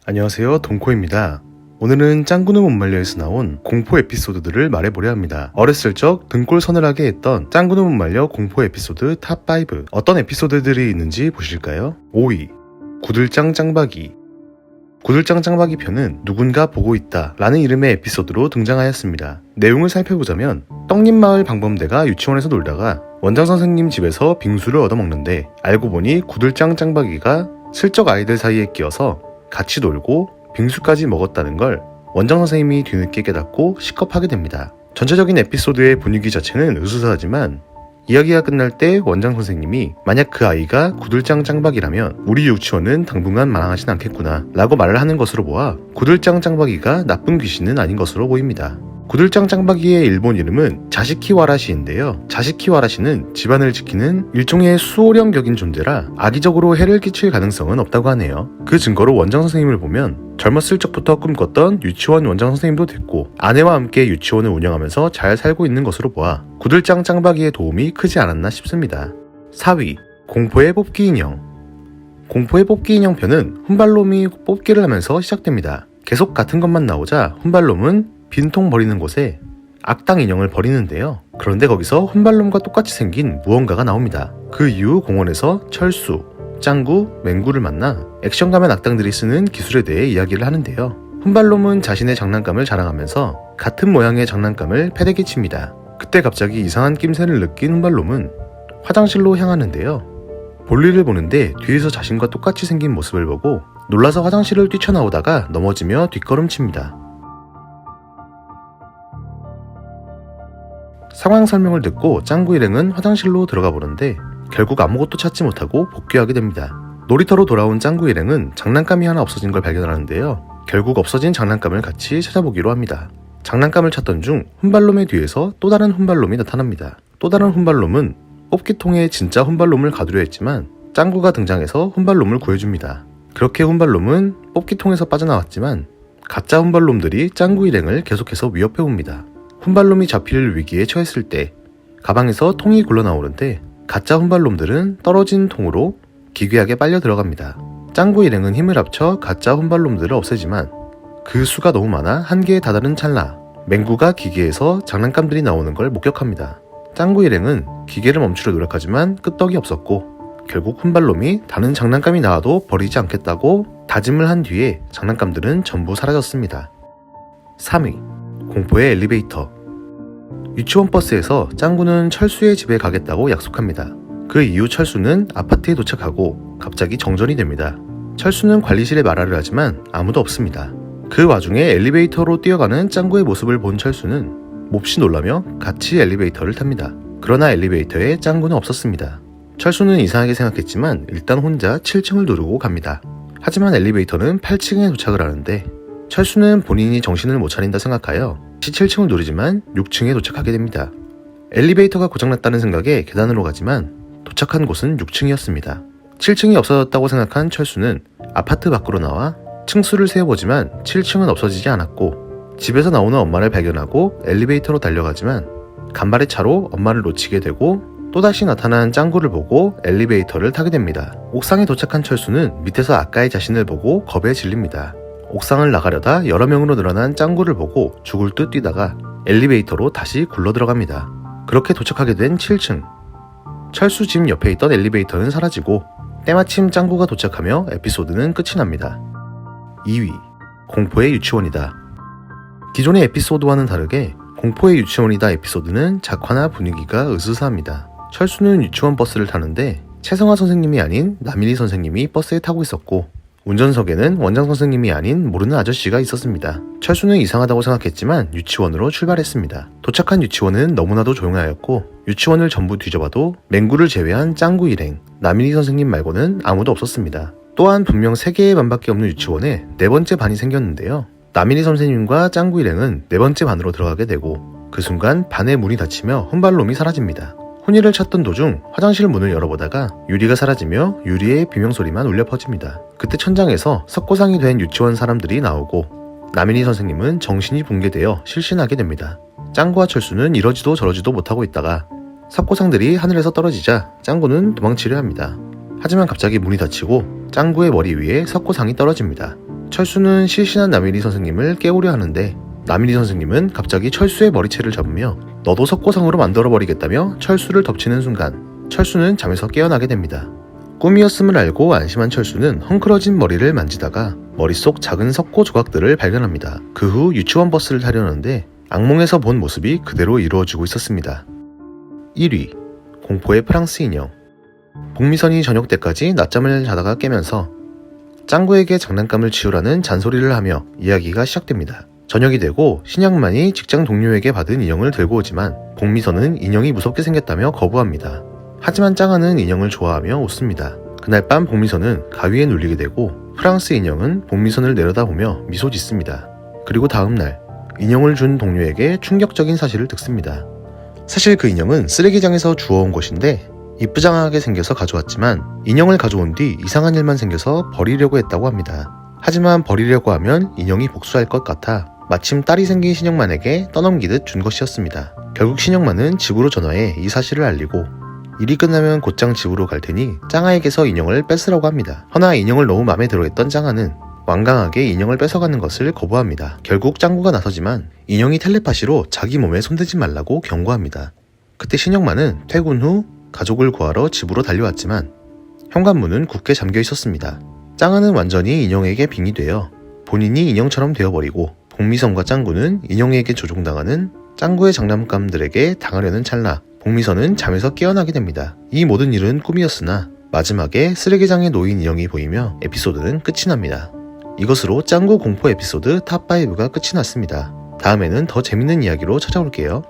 안녕하세요, 동코입니다. 오늘은 짱구는 못 말려에서 나온 공포 에피소드들을 말해보려 합니다. 어렸을 적 등골 서늘하게 했던 짱구는 못 말려 공포 에피소드 탑5 어떤 에피소드들이 있는지 보실까요? 5위 구들짱 짱박이. 구들짱 짱박이 편은 누군가 보고 있다 라는 이름의 에피소드로 등장하였습니다. 내용을 살펴보자면 떡잎마을 방범대가 유치원에서 놀다가 원장 선생님 집에서 빙수를 얻어먹는데 알고 보니 구들짱 짱박이가 슬쩍 아이들 사이에 끼어서 같이 놀고 빙수까지 먹었다는 걸 원장 선생님이 뒤늦게 깨닫고 식겁하게 됩니다. 전체적인 에피소드의 분위기 자체는 으스스하지만 이야기가 끝날 때 원장 선생님이 만약 그 아이가 구들짱 짱박이라면 우리 유치원은 당분간 망하진 않겠구나 라고 말을 하는 것으로 보아 구들짱 짱박이가 나쁜 귀신은 아닌 것으로 보입니다. 구들짱 짱박이의 일본 이름은 자시키와라시인데요. 자시키와라시는 집안을 지키는 일종의 수호령격인 존재라 악의적으로 해를 끼칠 가능성은 없다고 하네요. 그 증거로 원장 선생님을 보면 젊었을 적부터 꿈꿨던 유치원 원장 선생님도 됐고 아내와 함께 유치원을 운영하면서 잘 살고 있는 것으로 보아 구들짱 짱박이의 도움이 크지 않았나 싶습니다. 4위 공포의 뽑기 인형. 공포의 뽑기 인형 편은 훈발놈이 뽑기를 하면서 시작됩니다. 계속 같은 것만 나오자 훈발놈은 빈통 버리는 곳에 악당 인형을 버리는데요. 그런데 거기서 훈발놈과 똑같이 생긴 무언가가 나옵니다. 그 이후 공원에서 철수, 짱구, 맹구를 만나 액션 가면 악당들이 쓰는 기술에 대해 이야기를 하는데요. 훈발놈은 자신의 장난감을 자랑하면서 같은 모양의 장난감을 패대기 칩니다. 그때 갑자기 이상한 낌새를 느낀 훈발놈은 화장실로 향하는데요. 볼일을 보는데 뒤에서 자신과 똑같이 생긴 모습을 보고 놀라서 화장실을 뛰쳐나오다가 넘어지며 뒷걸음칩니다. 상황 설명을 듣고 짱구 일행은 화장실로 들어가 보는데 결국 아무것도 찾지 못하고 복귀하게 됩니다. 놀이터로 돌아온 짱구 일행은 장난감이 하나 없어진 걸 발견하는데요. 결국 없어진 장난감을 같이 찾아보기로 합니다. 장난감을 찾던 중 훈발놈의 뒤에서 또 다른 훈발놈이 나타납니다. 또 다른 훈발놈은 뽑기통에 진짜 훈발놈을 가두려 했지만 짱구가 등장해서 훈발놈을 구해줍니다. 그렇게 훈발놈은 뽑기통에서 빠져나왔지만 가짜 훈발놈들이 짱구 일행을 계속해서 위협해옵니다. 훈발놈이 잡힐 위기에 처했을 때 가방에서 통이 굴러나오는데 가짜 훈발놈들은 떨어진 통으로 기괴하게 빨려 들어갑니다. 짱구 일행은 힘을 합쳐 가짜 훈발놈들을 없애지만 그 수가 너무 많아 한계에 다다른 찰나 맹구가 기계에서 장난감들이 나오는 걸 목격합니다. 짱구 일행은 기계를 멈추려 노력하지만 끄떡이 없었고 결국 훈발놈이 다른 장난감이 나와도 버리지 않겠다고 다짐을 한 뒤에 장난감들은 전부 사라졌습니다. 3위 공포의 엘리베이터. 유치원 버스에서 짱구는 철수의 집에 가겠다고 약속합니다. 그 이후 철수는 아파트에 도착하고 갑자기 정전이 됩니다. 철수는 관리실에 말하려 하지만 아무도 없습니다. 그 와중에 엘리베이터로 뛰어가는 짱구의 모습을 본 철수는 몹시 놀라며 같이 엘리베이터를 탑니다. 그러나 엘리베이터에 짱구는 없었습니다. 철수는 이상하게 생각했지만 일단 혼자 7층을 누르고 갑니다. 하지만 엘리베이터는 8층에 도착을 하는데 철수는 본인이 정신을 못 차린다 생각하여 7층을 누르지만 6층에 도착하게 됩니다. 엘리베이터가 고장났다는 생각에 계단으로 가지만 도착한 곳은 6층이었습니다. 7층이 없어졌다고 생각한 철수는 아파트 밖으로 나와 층수를 세어보지만 7층은 없어지지 않았고 집에서 나오는 엄마를 발견하고 엘리베이터로 달려가지만 간발의 차로 엄마를 놓치게 되고 또다시 나타난 짱구를 보고 엘리베이터를 타게 됩니다. 옥상에 도착한 철수는 밑에서 아까의 자신을 보고 겁에 질립니다. 옥상을 나가려다 여러 명으로 늘어난 짱구를 보고 죽을 듯 뛰다가 엘리베이터로 다시 굴러 들어갑니다. 그렇게 도착하게 된 7층. 철수 집 옆에 있던 엘리베이터는 사라지고 때마침 짱구가 도착하며 에피소드는 끝이 납니다. 2위 공포의 유치원이다. 기존의 에피소드와는 다르게 공포의 유치원이다 에피소드는 작화나 분위기가 으스스합니다. 철수는 유치원 버스를 타는데 최성화 선생님이 아닌 남일희 선생님이 버스에 타고 있었고 운전석에는 원장 선생님이 아닌 모르는 아저씨가 있었습니다. 철수는 이상하다고 생각했지만 유치원으로 출발했습니다. 도착한 유치원은 너무나도 조용하였고 유치원을 전부 뒤져봐도 맹구를 제외한 짱구 일행, 남일희 선생님 말고는 아무도 없었습니다. 또한 분명 3개의 반밖에 없는 유치원에 4번째 반이 생겼는데요. 남일희 선생님과 짱구 일행은 4번째 반으로 들어가게 되고 그 순간 반의 문이 닫히며 훈발놈이 사라집니다. 훈이를 찾던 도중 화장실 문을 열어보다가 유리가 사라지며 유리의 비명소리만 울려 퍼집니다. 그때 천장에서 석고상이 된 유치원 사람들이 나오고 남인희 선생님은 정신이 붕괴되어 실신하게 됩니다. 짱구와 철수는 이러지도 저러지도 못하고 있다가 석고상들이 하늘에서 떨어지자 짱구는 도망치려 합니다. 하지만 갑자기 문이 닫히고 짱구의 머리 위에 석고상이 떨어집니다. 철수는 실신한 나미리 선생님을 깨우려 하는데 나미리 선생님은 갑자기 철수의 머리채를 잡으며 너도 석고상으로 만들어버리겠다며 철수를 덮치는 순간 철수는 잠에서 깨어나게 됩니다. 꿈이었음을 알고 안심한 철수는 헝클어진 머리를 만지다가 머릿속 작은 석고 조각들을 발견합니다. 그 후 유치원 버스를 타려는데 악몽에서 본 모습이 그대로 이루어지고 있었습니다. 1위 공포의 프랑스 인형. 복미선이 저녁 때까지 낮잠을 자다가 깨면서 짱구에게 장난감을 치우라는 잔소리를 하며 이야기가 시작됩니다. 저녁이 되고 신양만이 직장 동료에게 받은 인형을 들고 오지만 복미선은 인형이 무섭게 생겼다며 거부합니다. 하지만 짱아는 인형을 좋아하며 웃습니다. 그날 밤 복미선은 가위에 눌리게 되고 프랑스 인형은 복미선을 내려다보며 미소 짓습니다. 그리고 다음날 인형을 준 동료에게 충격적인 사실을 듣습니다. 사실 그 인형은 쓰레기장에서 주워온 것인데 이쁘장하게 생겨서 가져왔지만 인형을 가져온 뒤 이상한 일만 생겨서 버리려고 했다고 합니다. 하지만 버리려고 하면 인형이 복수할 것 같아 마침 딸이 생긴 신영만에게 떠넘기듯 준 것이었습니다. 결국 신영만은 집으로 전화해 이 사실을 알리고 일이 끝나면 곧장 집으로 갈 테니 짱아에게서 인형을 뺏으라고 합니다. 허나 인형을 너무 마음에 들어했던 짱아는 완강하게 인형을 뺏어가는 것을 거부합니다. 결국 짱구가 나서지만 인형이 텔레파시로 자기 몸에 손대지 말라고 경고합니다. 그때 신영만은 퇴근 후 가족을 구하러 집으로 달려왔지만 현관문은 굳게 잠겨 있었습니다. 짱아는 완전히 인형에게 빙이 되어 본인이 인형처럼 되어버리고 복미선과 짱구는 인형에게 조종당하는 짱구의 장난감들에게 당하려는 찰나 복미선은 잠에서 깨어나게 됩니다. 이 모든 일은 꿈이었으나 마지막에 쓰레기장에 놓인 인형이 보이며 에피소드는 끝이 납니다. 이것으로 짱구 공포 에피소드 탑5가 끝이 났습니다. 다음에는 더 재밌는 이야기로 찾아올게요.